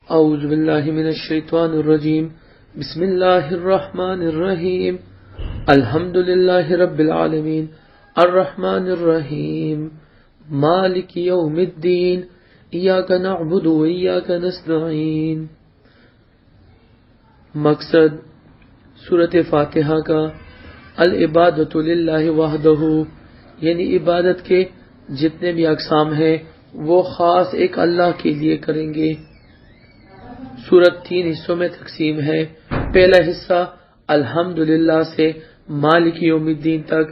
اعوذ باللہ من الشیطان الرجیم بسم اللہ الرحمن الرحیم الحمد للہ رب العالمین الرحمن الرحیم مالک یوم الدین ایاک نعبد و ایاک نستعین۔ مقصد سورۃ فاتحہ کا العبادۃ للہ وحدہ، یعنی عبادت کے جتنے بھی اقسام ہیں وہ خاص ایک اللہ کے لیے کریں گے۔ سورت 3 حصوں میں تقسیم ہے۔ پہلا حصہ الحمدللہ سے مالک یوم الدین تک،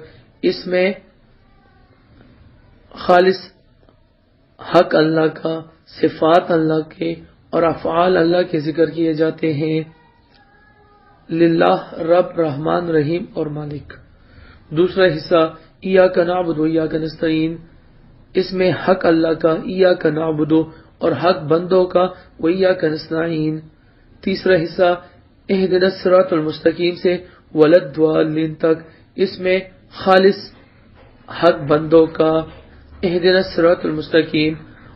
اس میں خالص حق اللہ کا، صفات اللہ کے اور افعال اللہ کے ذکر کیے جاتے ہیں۔ للہ رب، رحمان، رحیم اور مالک۔ دوسرا حصہ ایاک نعبد و ایاک نستعین، اس میں حق اللہ کا ایاک نعبد اور حق بندوں کا وایاک نستعین۔ تیسرا حصہ اہدنا الصراط المستقیم سے وللضالین تک، اس میں خالص حق بندوں کا اہدنا الصراط المستقیم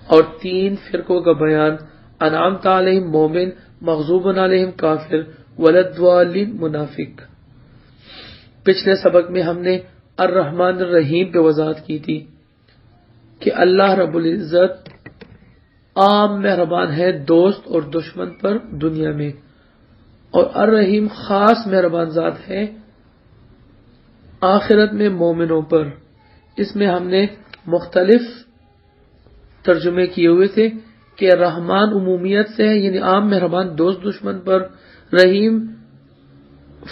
اور 3 فرقوں کا بیان، انعمت علیہم مومن، مغضوب علیہم کافر، وللضالین منافق۔ پچھلے سبق میں ہم نے الرحمن الرحیم پہ وضاحت کی تھی کہ اللہ رب العزت عام مہربان ہے دوست اور دشمن پر دنیا میں، اور الرحیم خاص مہربان ذات ہے آخرت میں مومنوں پر۔ اس میں ہم نے مختلف ترجمے کیے ہوئے تھے کہ رحمان عمومیت سے ہے، یعنی عام مہربان دوست دشمن پر، رحیم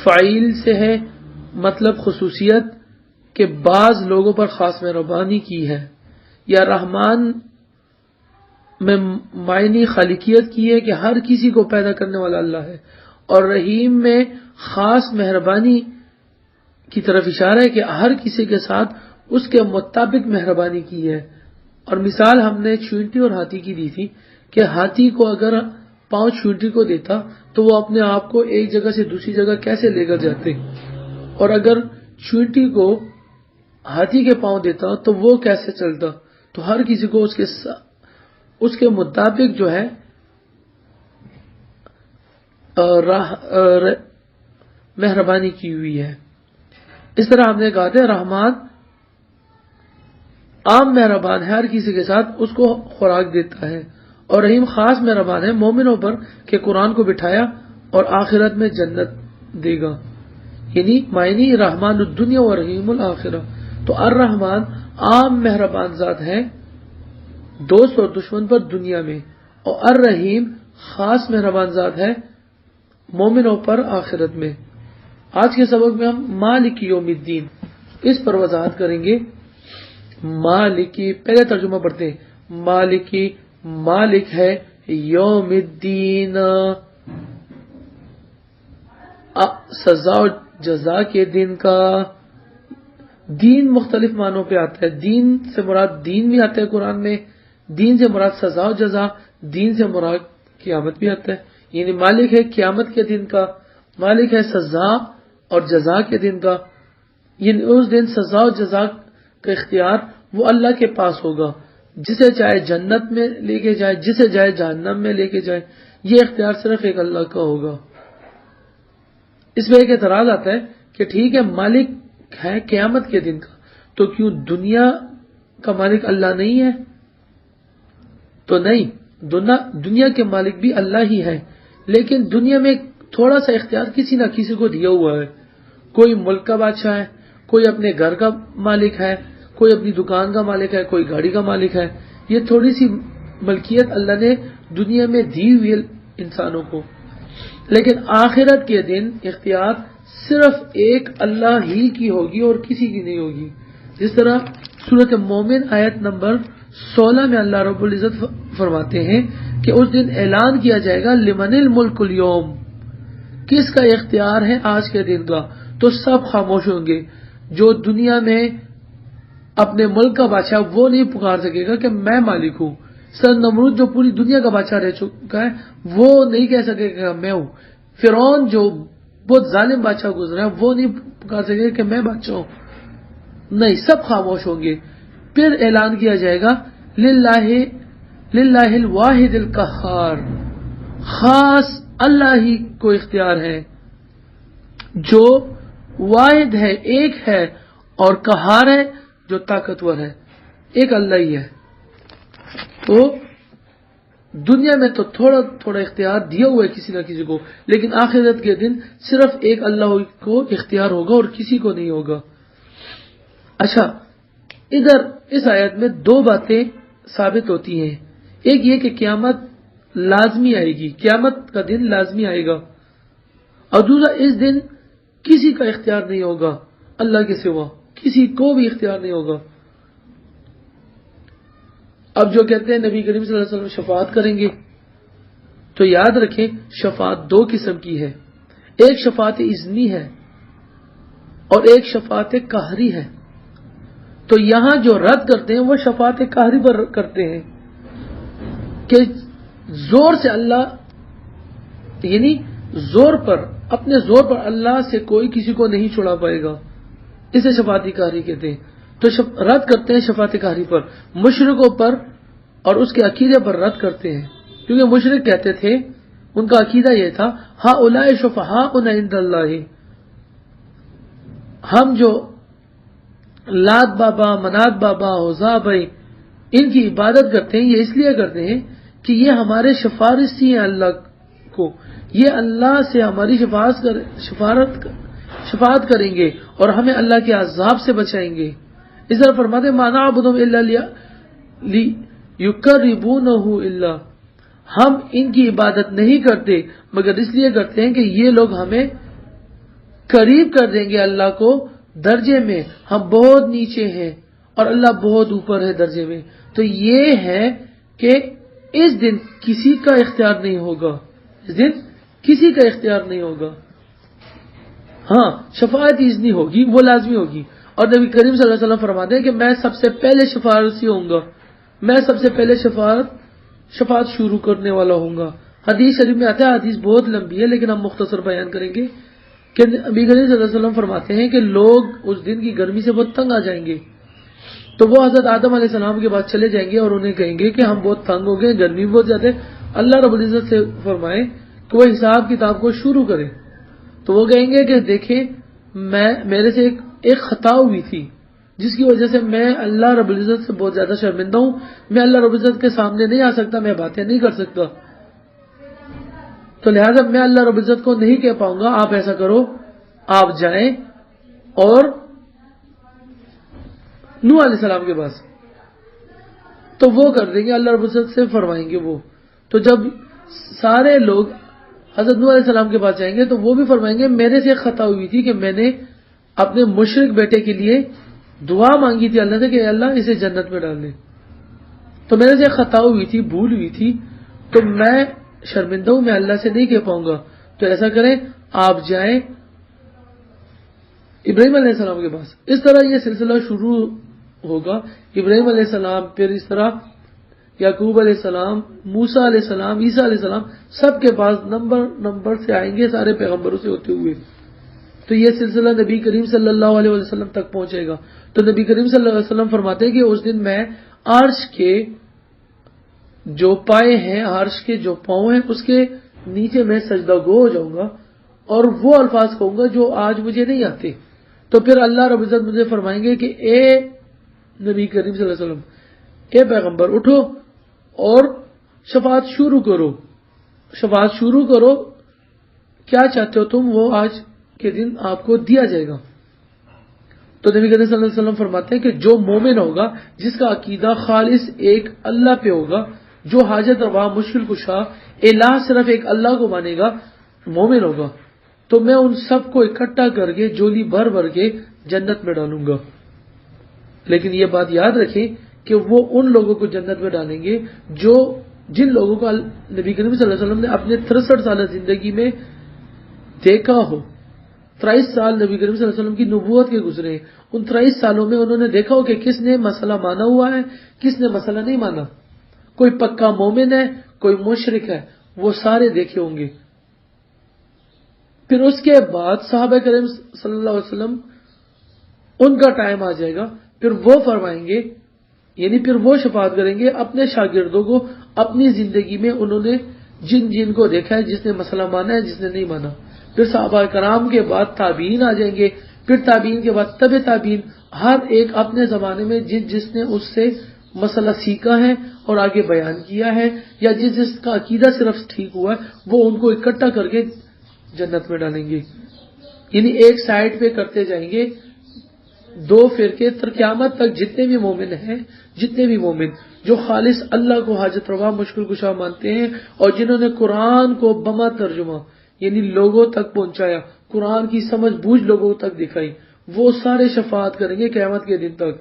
فعیل سے ہے، مطلب خصوصیت کہ بعض لوگوں پر خاص مہربانی کی ہے، یا رحمان میں معنی خالقیت کی ہے کہ ہر کسی کو پیدا کرنے والا اللہ ہے، اور رحیم میں خاص مہربانی کی طرف اشارہ ہے کہ ہر کسی کے ساتھ اس کے مطابق مہربانی کی ہے۔ اور مثال ہم نے چیونٹی اور ہاتھی کی دی تھی کہ ہاتھی کو اگر پاؤں چیونٹی کو دیتا تو وہ اپنے آپ کو ایک جگہ سے دوسری جگہ کیسے لے کر جاتے، اور اگر چیونٹی کو ہاتھی کے پاؤں دیتا تو وہ کیسے چلتا۔ تو ہر کسی کو اس کے مطابق جو ہے مہربانی کی ہوئی ہے۔ اس طرح ہم نے کہا تھا رحمان عام مہربان ہے، ہر کسی کے ساتھ اس کو خوراک دیتا ہے، اور رحیم خاص مہربان ہے مومنوں پر کہ قرآن کو بٹھایا اور آخرت میں جنت دے گا، یعنی معنی رحمان الدنیا و رحیم الآخرہ۔ تو الرحمان عام مہربان ذات ہے دوست اور دشمن پر دنیا میں، اور الرحیم خاص مہربان ذات ہے مومنوں پر آخرت میں۔ آج کے سبق میں ہم مالک یوم الدین اس پر وضاحت کریں گے۔ مالکی، پہلے ترجمہ پڑھتے ہیں۔ مالکی، مالک ہے یوم الدین، سزا و جزا کے دن کا۔ دین مختلف معنوں پہ آتا ہے، دین سے مراد دین بھی آتا ہے قرآن میں، دین سے مراد سزا و جزا، دین سے مراد قیامت بھی آتا ہے، یعنی مالک ہے قیامت کے دن کا، مالک ہے سزا اور جزا کے دن کا، یعنی اس دن سزا و جزا کا اختیار وہ اللہ کے پاس ہوگا، جسے چاہے جنت میں لے کے جائے، جسے چاہے جہنم میں لے کے جائے، یہ اختیار صرف ایک اللہ کا ہوگا۔ اس میں ایک اعتراض آتا ہے کہ ٹھیک ہے مالک ہے قیامت کے دن کا، تو کیوں دنیا کا مالک اللہ نہیں ہے؟ تو نہیں، دنیا کے مالک بھی اللہ ہی ہے، لیکن دنیا میں تھوڑا سا اختیار کسی نہ کسی کو دیا ہوا ہے۔ کوئی ملک کا بادشاہ ہے، کوئی اپنے گھر کا مالک ہے، کوئی اپنی دکان کا مالک ہے، کوئی گاڑی کا مالک ہے۔ یہ تھوڑی سی ملکیت اللہ نے دنیا میں دی ہوئی انسانوں کو، لیکن آخرت کے دن اختیار صرف ایک اللہ ہی کی ہوگی اور کسی کی نہیں ہوگی۔ جس طرح سورۃ مومن آیت نمبر 16 میں اللہ رب العزت فرماتے ہیں کہ اس دن اعلان کیا جائے گا لمن الملک اليوم، کس کا اختیار ہے آج کے دن کا، تو سب خاموش ہوں گے۔ جو دنیا میں اپنے ملک کا بادشاہ وہ نہیں پکار سکے گا کہ میں مالک ہوں۔ سر نمرود جو پوری دنیا کا بادشاہ رہ چکا ہے وہ نہیں کہہ سکے گا میں ہوں۔ فرعون جو بہت ظالم بادشاہ گزرا ہے وہ نہیں پکار سکے گا کہ میں بادشاہ ہوں، نہیں، سب خاموش ہوں گے۔ پھر اعلان کیا جائے گا للہ الواحد القہار، خاص اللہ ہی کو اختیار ہے جو واحد ہے، ایک ہے اور قہار ہے جو طاقتور ہے، ایک اللہ ہی ہے۔ تو دنیا میں تو تھوڑا تھوڑا اختیار دیا ہوا ہے کسی نہ کسی کو، لیکن آخرت کے دن صرف ایک اللہ کو اختیار ہوگا اور کسی کو نہیں ہوگا۔ اچھا، ادھر اس آیت میں دو باتیں ثابت ہوتی ہیں، ایک یہ کہ قیامت لازمی آئے گی، قیامت کا دن لازمی آئے گا، اور دوسرا اس دن کسی کا اختیار نہیں ہوگا اللہ کے سوا، کسی کو بھی اختیار نہیں ہوگا۔ اب جو کہتے ہیں نبی کریم صلی اللہ علیہ وسلم شفاعت کریں گے، تو یاد رکھیں شفاعت دو قسم کی ہے، ایک شفاعت اذنی ہے اور ایک شفاعت قہری ہے۔ تو یہاں جو رد کرتے ہیں وہ شفاعت قہری پر کرتے ہیں کہ زور سے اللہ، یعنی زور پر، اپنے زور پر اللہ سے کوئی کسی کو نہیں چھڑا پائے گا، اسے شفاعت قہری کہتے ہیں۔ تو رد کرتے ہیں شفاعت قہری پر، مشرکوں پر اور اس کے عقیدے پر رد کرتے ہیں، کیونکہ مشرک کہتے تھے، ان کا عقیدہ یہ تھا ہا اولئک شفعاؤنا عند اللہ، ہم جو لات بابا، منات بابا، عزا بھائی ان کی عبادت کرتے ہیں، یہ اس لیے کرتے ہیں کہ یہ ہمارے سفارشی ہیں اللہ کو، یہ اللہ سے ہماری شفاعت کریں گے اور ہمیں اللہ کے عذاب سے بچائیں گے۔ اس طرح فرماتے ما نعبدهم الا لیقربونہ الا، ہم ان کی عبادت نہیں کرتے مگر اس لیے کرتے ہیں کہ یہ لوگ ہمیں قریب کر دیں گے اللہ کو درجے میں، ہم بہت نیچے ہیں اور اللہ بہت اوپر ہے درجے میں۔ تو یہ ہے کہ اس دن کسی کا اختیار نہیں ہوگا، اس دن کسی کا اختیار نہیں ہوگا۔ ہاں شفاعت اذنی ہوگی، وہ لازمی ہوگی، اور نبی کریم صلی اللہ علیہ وسلم فرماتے ہیں کہ میں سب سے پہلے شفاعتی ہوں گا، میں سب سے پہلے شفاعت شروع کرنے والا ہوں گا۔ حدیث شریف میں آتا ہے، حدیث بہت لمبی ہے لیکن ہم مختصر بیان کریں گے کہ نبی کریم صلی اللہ علیہ وسلم فرماتے ہیں کہ لوگ اس دن کی گرمی سے بہت تنگ آ جائیں گے، تو وہ حضرت آدم علیہ السلام کے بعد چلے جائیں گے اور انہیں کہیں گے کہ ہم بہت تنگ ہو گئے، گرمی بہت زیادہ ہے، اللہ رب العزت سے فرمائیں کہ وہ حساب کتاب کو شروع کریں۔ تو وہ کہیں گے کہ دیکھیں میرے سے ایک خطا ہوئی تھی جس کی وجہ سے میں اللہ رب العزت سے بہت زیادہ شرمندہ ہوں، میں اللہ رب العزت کے سامنے نہیں آ سکتا، میں باتیں نہیں کر سکتا، تو لہٰذا میں اللہ رب العزت کو نہیں کہہ پاؤں گا، آپ ایسا کرو، آپ جائیں اور نوح علیہ السلام کے پاس، تو وہ کر دیں گے، اللہ رب العزت سے فرمائیں گے وہ۔ تو جب سارے لوگ حضرت نوح علیہ السلام کے پاس جائیں گے تو وہ بھی فرمائیں گے میرے سے خطا ہوئی تھی کہ میں نے اپنے مشرک بیٹے کے لیے دعا مانگی تھی اللہ سے کہ اللہ اسے جنت میں ڈال دے، تو میرے سے خطا ہوئی تھی، بھول ہوئی تھی، تو میں شرمندہ ہوں، میں اللہ سے نہیں کہہ پاؤں گا، تو ایسا کریں آپ جائیں ابراہیم علیہ السلام کے پاس۔ اس طرح یہ سلسلہ شروع ہوگا، ابراہیم علیہ السلام، پھر اس طرح یعقوب علیہ السلام، موسیٰ علیہ السلام، عیسیٰ علیہ السلام، سب کے پاس نمبر سے آئیں گے، سارے پیغمبروں سے ہوتے ہوئے، تو یہ سلسلہ نبی کریم صلی اللہ علیہ وسلم تک پہنچے گا۔ تو نبی کریم صلی اللہ علیہ وسلم فرماتے ہیں کہ اس دن میں عرش کے جو پائے ہیں، عرش کے جو پاؤں ہیں، اس کے نیچے میں سجدہ گو ہو جاؤں گا اور وہ الفاظ کہوں گا جو آج مجھے نہیں آتے، تو پھر اللہ رب العزت مجھے فرمائیں گے کہ اے نبی کریم صلی اللہ علیہ وسلم، اے پیغمبر، اٹھو اور شفاعت شروع کرو، شفاعت شروع کرو، کیا چاہتے ہو تم وہ آج کے دن آپ کو دیا جائے گا۔ تو نبی کریم صلی اللہ علیہ وسلم فرماتے ہیں کہ جو مومن ہوگا، جس کا عقیدہ خالص ایک اللہ پہ ہوگا، جو حاجت روا، مشکل کشا، الہ صرف ایک اللہ کو مانے گا، مومن ہوگا، تو میں ان سب کو اکٹھا کر کے جولی بھر بھر کے جنت میں ڈالوں گا۔ لیکن یہ بات یاد رکھیں کہ وہ ان لوگوں کو جنت میں ڈالیں گے جن لوگوں کو نبی کریم صلی اللہ علیہ وسلم نے اپنے 63 سالہ زندگی میں دیکھا ہو۔ 23 سال نبی کریم صلی اللہ علیہ وسلم کی نبوت کے گزرے ہیں، ان 23 سالوں میں انہوں نے دیکھا ہو کہ کس نے مسئلہ مانا ہوا ہے، کس نے مسئلہ نہیں مانا، کوئی پکا مومن ہے، کوئی مشرک ہے، وہ سارے دیکھے ہوں گے۔ پھر اس کے بعد صحابہ کریم صلی اللہ علیہ وسلم، ان کا ٹائم آ جائے گا، پھر وہ فرمائیں گے، یعنی پھر وہ شفاعت کریں گے اپنے شاگردوں کو، اپنی زندگی میں انہوں نے جن جن کو دیکھا ہے، جس نے مسئلہ مانا ہے، جس نے نہیں مانا. پھر صحابہ کرام کے بعد تابعین آ جائیں گے، پھر تابعین کے بعد تبع تابعین، ہر ایک اپنے زمانے میں جس نے اس سے مسئلہ سیکھا ہے اور آگے بیان کیا ہے، یا جس کا عقیدہ صرف ٹھیک ہوا ہے، وہ ان کو اکٹھا کر کے جنت میں ڈالیں گے. یعنی ایک سائڈ پہ کرتے جائیں گے دو فرقے تر قیامت تک. جتنے بھی مومن ہیں، جتنے بھی مومن جو خالص اللہ کو حاجت روا مشکل کشا مانتے ہیں، اور جنہوں نے قرآن کو بما ترجمہ یعنی لوگوں تک پہنچایا، قرآن کی سمجھ بوجھ لوگوں تک دکھائی، وہ سارے شفاعت کریں گے قیامت کے دن تک.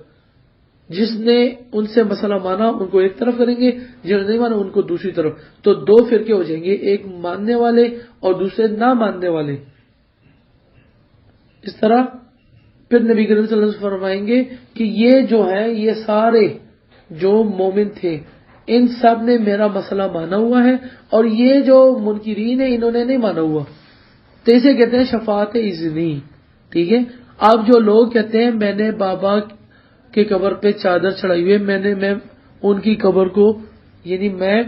جس نے ان سے مسئلہ مانا ان کو ایک طرف کریں گے، جنہوں نے نہیں مانا ان کو دوسری طرف. تو دو فرقے ہو جائیں گے، ایک ماننے والے اور دوسرے نہ ماننے والے. اس طرح پھر نبی کریم صلی اللہ علیہ وسلم فرمائیں گے کہ یہ جو ہے، یہ سارے جو مومن تھے ان سب نے میرا مسئلہ مانا ہوا ہے، اور یہ جو منکرین ہیں انہوں نے نہیں مانا ہوا. تو اسے کہتے ہیں شفاعت اذنی. ٹھیک ہے. اب جو لوگ کہتے ہیں میں نے بابا کے قبر پہ چادر چڑھائی ہوئی ہے، میں ان کی قبر کو یعنی میں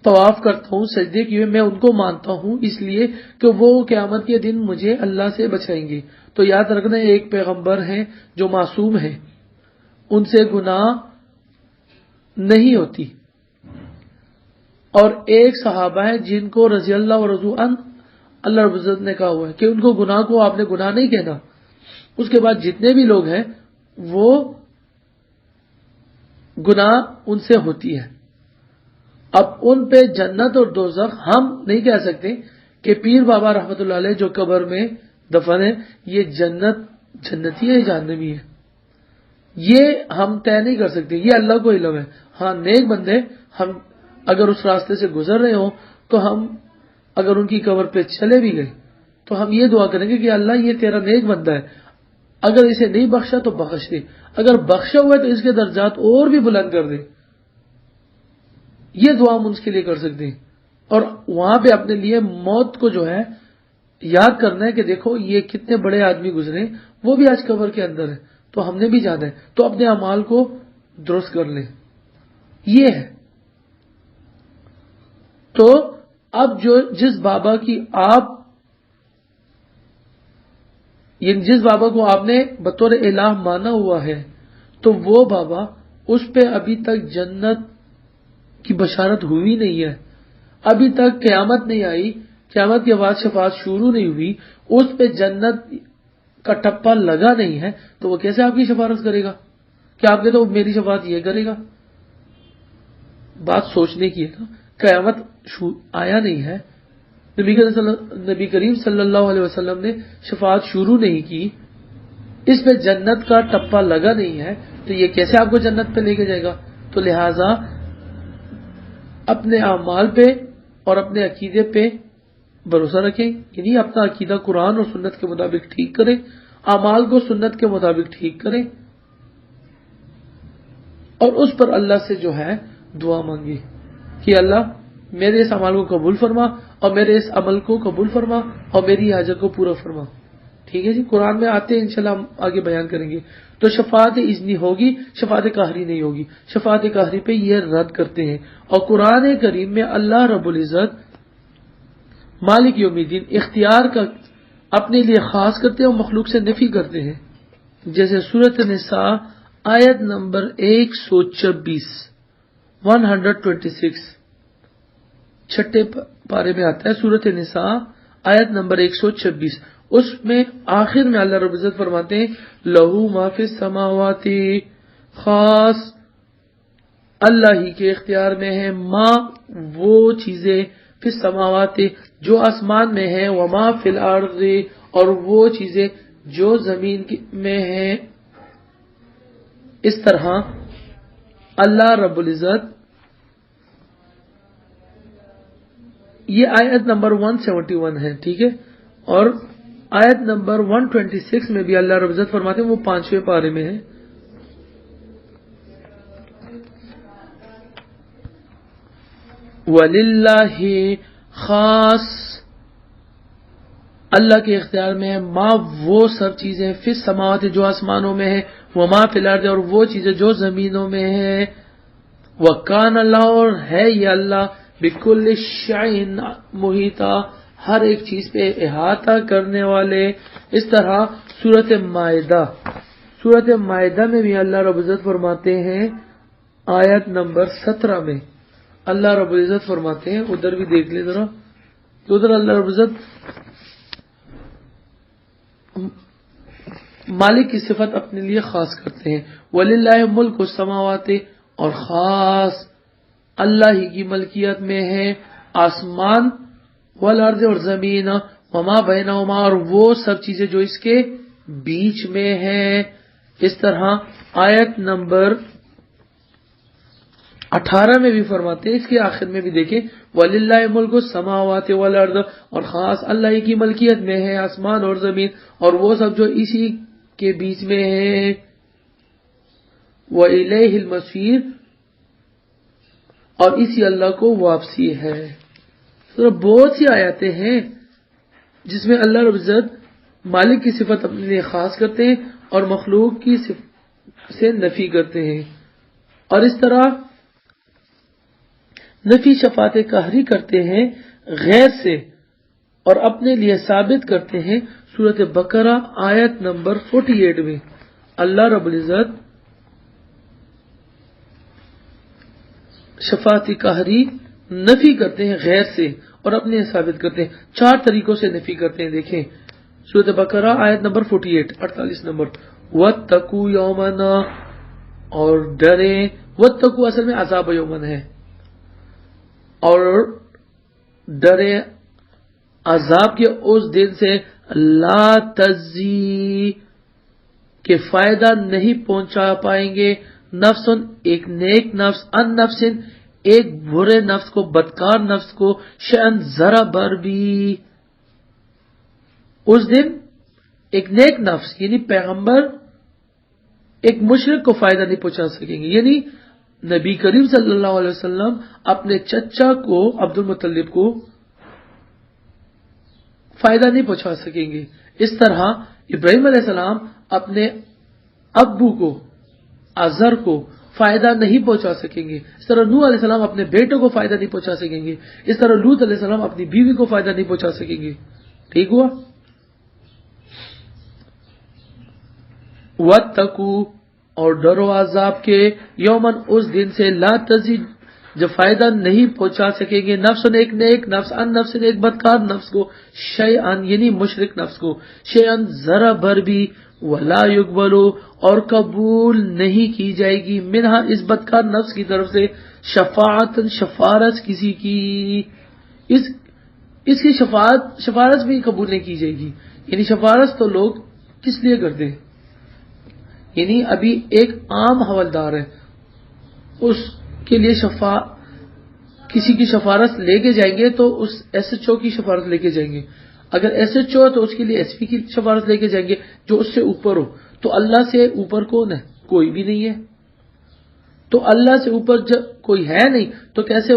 طواف کرتا ہوں، سجدے کیے میں ان کو مانتا ہوں اس لیے کہ وہ قیامت کے دن مجھے اللہ سے بچائیں گے. تو یاد رکھنا ایک پیغمبر ہیں جو معصوم ہیں، ان سے گناہ نہیں ہوتی، اور ایک صحابہ ہیں جن کو رضی اللہ و رضو عنہ اللہ رب العزت نے کہا ہوا ہے کہ ان کو گناہ کو آپ نے گناہ نہیں کہنا. اس کے بعد جتنے بھی لوگ ہیں وہ گناہ ان سے ہوتی ہے. اب ان پہ جنت اور دوزخ ہم نہیں کہہ سکتے کہ پیر بابا رحمت اللہ علیہ جو قبر میں دفن ہے یہ جنتی ہے جہنمی ہے، یہ ہم طے نہیں کر سکتے، یہ اللہ کو علم ہے. ہاں نیک بندے ہم اگر اس راستے سے گزر رہے ہوں تو ہم اگر ان کی قبر پہ چلے بھی گئے تو ہم یہ دعا کریں گے کہ اللہ یہ تیرا نیک بندہ ہے، اگر اسے نہیں بخشا تو بخش دے، اگر بخشا ہوا ہے تو اس کے درجات اور بھی بلند کر دے. یہ دعا ہم اس کے لیے کر سکتے ہیں. اور وہاں پہ اپنے لیے موت کو جو ہے یاد کرنا ہے کہ دیکھو یہ کتنے بڑے آدمی گزرے، وہ بھی آج قبر کے اندر ہے، تو ہم نے بھی جانا ہے، تو اپنے اعمال کو درست کر لیں. یہ ہے. تو اب جس بابا کو آپ نے بطور الہ مانا ہوا ہے، تو وہ بابا اس پہ ابھی تک جنت کی بشارت ہوئی نہیں ہے، ابھی تک قیامت نہیں آئی، قیامت کے بعد شفاعت شروع نہیں ہوئی، اس پہ جنت کا ٹپا لگا نہیں ہے، تو وہ کیسے آپ کی شفاعت کرے گا؟ کیا آپ کہتے ہو میری شفاعت یہ کرے گا؟ بات سوچنے کی ہے. قیامت آیا نہیں ہے، نبی کریم صلی اللہ علیہ وسلم نے شفاعت شروع نہیں کی، اس پہ جنت کا ٹپا لگا نہیں ہے، تو یہ کیسے آپ کو جنت پہ لے کے جائے گا؟ تو لہٰذا اپنے اعمال پہ اور اپنے عقیدے پہ بھروسہ رکھیں، یعنی اپنا عقیدہ قرآن اور سنت کے مطابق ٹھیک کریں، اعمال کو سنت کے مطابق ٹھیک کریں، اور اس پر اللہ سے جو ہے دعا مانگے کہ اللہ میرے اس عمل کو قبول فرما، اور میرے اس عمل کو قبول فرما، اور میری حاجت کو پورا فرما. ٹھیک ہے جی. قرآن میں آتے ہیں انشاءاللہ ہم آگے بیان کریں گے. تو شفاعت اذنی ہوگی، شفاعت قہری نہیں ہوگی. شفاعت قہری پہ یہ رد کرتے ہیں. اور قرآن کریم میں اللہ رب العزت مالک یوم الدین اختیار کا اپنے لیے خاص کرتے ہیں اور مخلوق سے نفی کرتے ہیں. جیسے سورۃ النساء آیت نمبر 126 چھٹے پارے میں آتا ہے. سورۃ النساء آیت نمبر 126، اس میں آخر میں اللہ رب العزت فرماتے ہیں لہو ما فی السماوات، خاص اللہ ہی کے اختیار میں ہے، ما وہ چیزیں، فی السماوات جو آسمان میں ہیں، وما فی الارض اور وہ چیزیں جو زمین میں ہیں. اس طرح اللہ رب العزت، یہ آیت نمبر 171 ہے. ٹھیک ہے. اور آیت نمبر 126 میں بھی اللہ رب العزت فرماتے ہیں، وہ 5ویں پارے میں ہے، وَلِلَّهِ خاص اللہ کے اختیار میں ہے، ما وہ سب چیزیں، فی السماوات جو آسمانوں میں ہے، وما فی الارض اور وہ چیزیں جو زمینوں میں ہے، وکان اللہ اور ہے یہ اللہ بکل شیء محیطا، ہر ایک چیز پہ احاطہ کرنے والے. اس طرح سورۃ مائدہ میں بھی اللہ رب العزت فرماتے ہیں آیت نمبر 17 میں اللہ رب العزت فرماتے ہیں، ادھر بھی دیکھ لیں ذرا، ادھر اللہ رب العزت مالک کی صفت اپنے لیے خاص کرتے ہیں. وَلِلَّهِ مُلْكُ السَّمَاوَاتِ، اور خاص اللہ ہی کی ملکیت میں ہے آسمان، والارض، اور زمین، وما بینہما، اور وہ سب چیزیں جو اس کے بیچ میں ہیں. اس طرح آیت نمبر 18 میں بھی فرماتے ہیں، اس کے آخر میں بھی دیکھیں وَلِلَّهِ مُلْكُ السَّمَاوَاتِ وَالْأَرْضِ، اور خاص اللہ ہی کی ملکیت میں ہے آسمان اور زمین اور وہ سب جو اسی کے بیچ میں ہے. وَإِلَيْهِ الْمَصِيرُ، اور اسی اللہ کو واپسی ہے. تو بہت سی آیاتیں ہیں جس میں اللہ رب العزت مالک کی صفت اپنے لیے خاص کرتے ہیں اور مخلوق کی صفت سے نفی کرتے ہیں، اور اس طرح نفی شفاعت قہری کرتے ہیں غیر سے اور اپنے لیے ثابت کرتے ہیں. سورۃ بقرہ آیت نمبر 48 میں اللہ رب العزت شفاعت قہری نفی کرتے ہیں غیر سے اور اپنے ثابت کرتے ہیں. 4 طریقوں سے نفی کرتے ہیں. دیکھیں سورۃ بقرہ آیت نمبر 48 نمبر، وَاتَّقُوا يَوْمًا، اور ڈریں. وَاتَّقُوا اصل میں عذاب یومن ہے، اور ڈرے عذاب کے اس دن سے لا تجزی، کہ فائدہ نہیں پہنچا پائیں گے، نفس، ایک نیک نفس، ان نفس، ایک برے نفس کو، بدکار نفس کو، شأن، ذرا بر بھی. اس دن ایک نیک نفس یعنی پیغمبر ایک مشرک کو فائدہ نہیں پہنچا سکیں گے. یعنی نبی کریم صلی اللہ علیہ وسلم اپنے چچا کو عبد المطلب کو فائدہ نہیں پہنچا سکیں گے. اس طرح ابراہیم علیہ السلام اپنے ابو کو ازر کو فائدہ نہیں پہنچا سکیں گے. اس طرح نوح علیہ السلام اپنے بیٹے کو فائدہ نہیں پہنچا سکیں گے. اس طرح لوط علیہ السلام اپنی بیوی کو فائدہ نہیں پہنچا سکیں گے. ٹھیک ہوا. وَاتَّقُوا، اور ڈرو عذاب کے، یومن، اس دن سے، لا تجزی، جو فائدہ نہیں پہنچا سکیں گے، نفس، ایک نیک نفس، ان نفس، ایک بدکار نفس کو، شیئن یعنی مشرک نفس کو، شیئن ذرا بھر بھی، ولا یقبل، اور قبول نہیں کی جائے گی، منہا اس بدکار نفس کی طرف سے، شفاعت، شفارت کسی کی، اس کی شفارت بھی قبول نہیں کی جائے گی. یعنی شفارت تو لوگ کس لیے کرتے ہیں؟ یعنی ابھی ایک عام حوالدار ہے، اس کے لیے کسی کی شفارت لے کے جائیں گے تو اس ایس ایچ او کی شفارت لے کے جائیں گے. اگر ایس ایچ او تو اس کے لیے ایس پی کی شفارت لے کے جائیں گے جو اس سے اوپر ہو. تو اللہ سے اوپر کون ہے؟ کوئی بھی نہیں ہے. تو اللہ سے اوپر جب کوئی ہے نہیں تو کیسے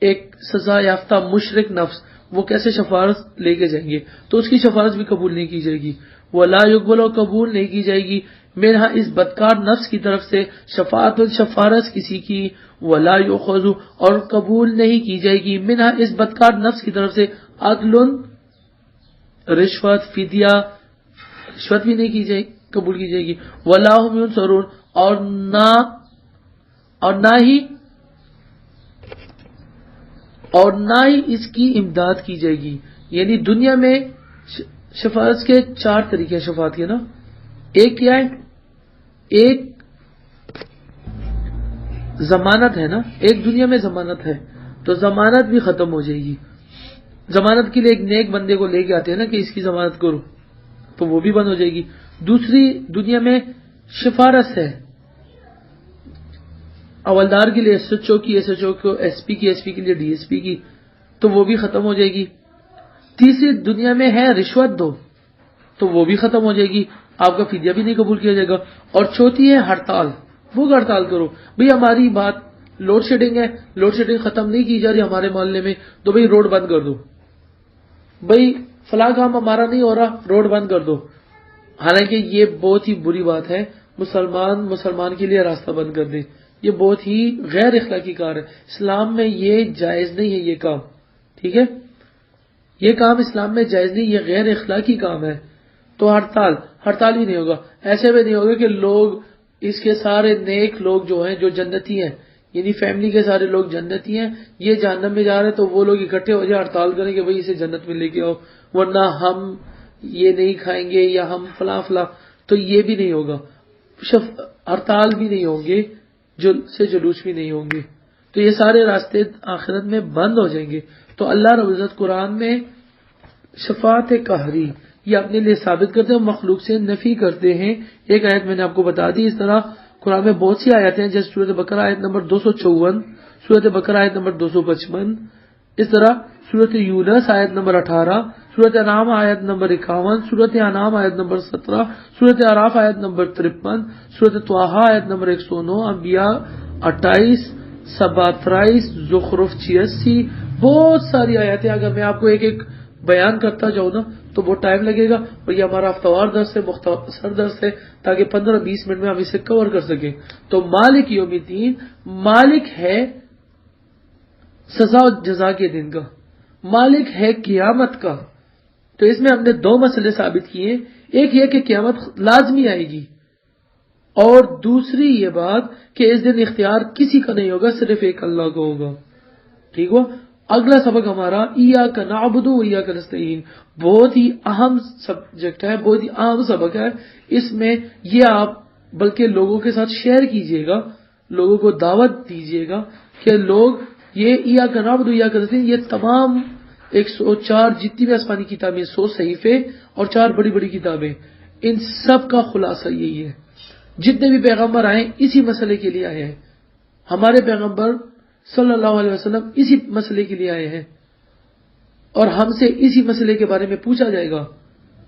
ایک سزا یافتہ مشرک نفس وہ کیسے شفارت لے کے جائیں گے؟ تو اس کی شفارت بھی قبول نہیں کی جائے گی. وَلَا يُقْبَلُ، قبول نہیں کی جائے گی، منہا اس بدکار نفس کی طرف سے، شفاعت، شفارت کسی کی، وَلَا يُؤْخَذُ، اور قبول نہیں کی جائے گی، منہا اس بدکار نفس کی طرف سے، عدل، رشوت، فدیہ، رشوت بھی نہیں قبول کی جائے گی، وَلَا هُمْ يُنصَرُونَ، اور نہ ہی اس کی امداد کی جائے گی. یعنی دنیا میں شفاعت کے 4 طریقے ہیں شفاعت کے نا. ایک کیا ہے؟ ایک ضمانت ہے نا، ایک دنیا میں ضمانت ہے تو ضمانت بھی ختم ہو جائے گی. ضمانت کے لیے ایک نیک بندے کو لے کے آتے ہیں نا کہ اس کی ضمانت کرو، تو وہ بھی بند ہو جائے گی. دوسری دنیا میں شفارت ہے، اولدار کے لیے ایس ایچ او کی، ایس ایچ او کو ایس پی کی، ایس پی کے لیے ڈی ایس پی کی، تو وہ بھی ختم ہو جائے گی. تیسری دنیا میں ہے رشوت دو، تو وہ بھی ختم ہو جائے گی، آپ کا فدیہ بھی نہیں قبول کیا جائے گا. اور چوتھی ہے ہڑتال، وہ ہڑتال کرو بھئی ہماری بات لوڈ شیڈنگ ہے، لوڈ شیڈنگ ختم نہیں کی جا رہی ہمارے محلے میں، تو بھئی روڈ بند کر دو، بھئی فلاں کام ہمارا نہیں ہو رہا، روڈ بند کر دو. حالانکہ یہ بہت ہی بری بات ہے، مسلمان کے لیے راستہ بند کر دیں. یہ بہت ہی غیر اخلاقی کار ہے، اسلام میں یہ جائز نہیں ہے یہ کام، ٹھیک ہے، یہ کام اسلام میں جائز نہیں، یہ غیر اخلاقی کام ہے۔ تو ہڑتال بھی نہیں ہوگا، ایسے بھی نہیں ہوگا کہ لوگ اس کے سارے نیک لوگ جو ہیں جو جنتی ہیں، یعنی فیملی کے سارے لوگ جنتی ہیں، یہ جہنم میں جا رہے ہیں تو وہ لوگ اکٹھے ہو جائے ہڑتال کریں کہ بھئی اسے جنت میں لے کے آؤ، ورنہ ہم یہ نہیں کھائیں گے یا ہم فلاں فلاں، تو یہ بھی نہیں ہوگا، ہڑتال بھی نہیں ہوں گے، جلوس بھی نہیں ہوں گے، تو یہ سارے راستے آخرت میں بند ہو جائیں گے۔ تو اللہ رب العزت قرآن میں شفاعت قہری یہ اپنے لیے ثابت کرتے ہیں، مخلوق سے نفی کرتے ہیں۔ ایک آیت میں نے آپ کو بتا دی، اس طرح قرآن میں بہت سی آیتیں ہیں، جیسے سورۃ بقرہ آیت نمبر 254، سورۃ بقرہ آیت نمبر 255، اس طرح سورۃ یونس آیت نمبر 18، سورۃ انعام آیت نمبر 51، سورۃ انعام آیت نمبر 17، سورۃ اعراف آیت نمبر 53، سورۃ طٰہٰ آیت نمبر 109، انبیاء 28، سبا 23، زخرف 86، بہت ساری آیتیں۔ اگر میں آپ کو ایک ایک بیان کرتا جاؤں نا تو بہت ٹائم لگے گا، اور یہ ہمارا ہفتہ درس ہے، مختصر درس ہے، تاکہ 15-20 منٹ میں ہم اسے کور کر سکیں۔ تو مالک یوم الدین مالک ہے سزا و جزا کے دن کا، مالک ہے قیامت کا۔ تو اس میں ہم نے دو مسئلے ثابت کیے، ایک یہ کہ قیامت لازمی آئے گی، اور دوسری یہ بات کہ اس دن اختیار کسی کا نہیں ہوگا، صرف ایک اللہ کا ہوگا، ٹھیک ہو۔ اگلا سبق ہمارا ایاک نعبد و ایاک نستعین، بہت ہی اہم سبجیکٹ ہے، بہت ہی اہم سبق ہے۔ اس میں یہ آپ بلکہ لوگوں کے ساتھ شیئر کیجئے گا، لوگوں کو دعوت دیجئے گا کہ لوگ یہ ایاک نعبد و ایاک نستعین، یہ تمام 104 جتنی بھی آسمانی کتابیں، 100 صحیفے اور 4 بڑی بڑی کتابیں، ان سب کا خلاصہ یہی ہے۔ جتنے بھی پیغمبر آئے اسی مسئلے کے لیے آئے ہیں، ہمارے پیغمبر صلی اللہ علیہ وسلم اسی مسئلے کے لیے آئے ہیں، اور ہم سے اسی مسئلے کے بارے میں پوچھا جائے گا،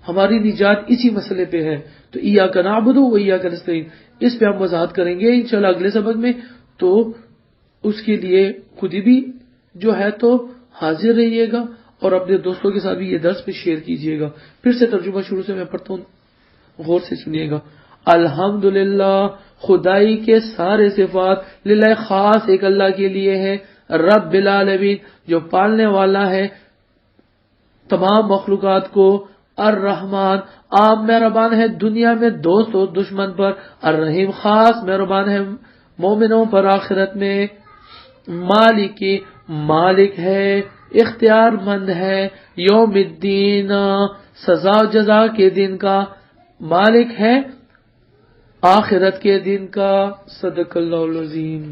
ہماری نجات اسی مسئلے پہ ہے۔ تو ایاک نعبد و ایاک نستعین، اس پہ ہم وضاحت کریں گے انشاءاللہ اگلے سبق میں۔ تو اس کے لیے خود ہی بھی جو ہے تو حاضر رہیے گا، اور اپنے دوستوں کے ساتھ بھی یہ درس پہ شیئر کیجئے گا۔ پھر سے ترجمہ شروع سے میں پڑھتا ہوں، غور سے سنیے گا۔ الحمدللہ، خدائی کے سارے صفات للہ خاص ایک اللہ کے لیے ہے، رب العالمین جو پالنے والا ہے تمام مخلوقات کو، الرحمن عام مہربان ہے دنیا میں دوست اور دشمن پر، الرحیم خاص مہربان ہے مومنوں پر آخرت میں، مالک مالک ہے، اختیار مند ہے، یوم الدین سزا و جزا کے دن کا، مالک ہے آخرت کے دن کا۔ صدق اللہ العظیم۔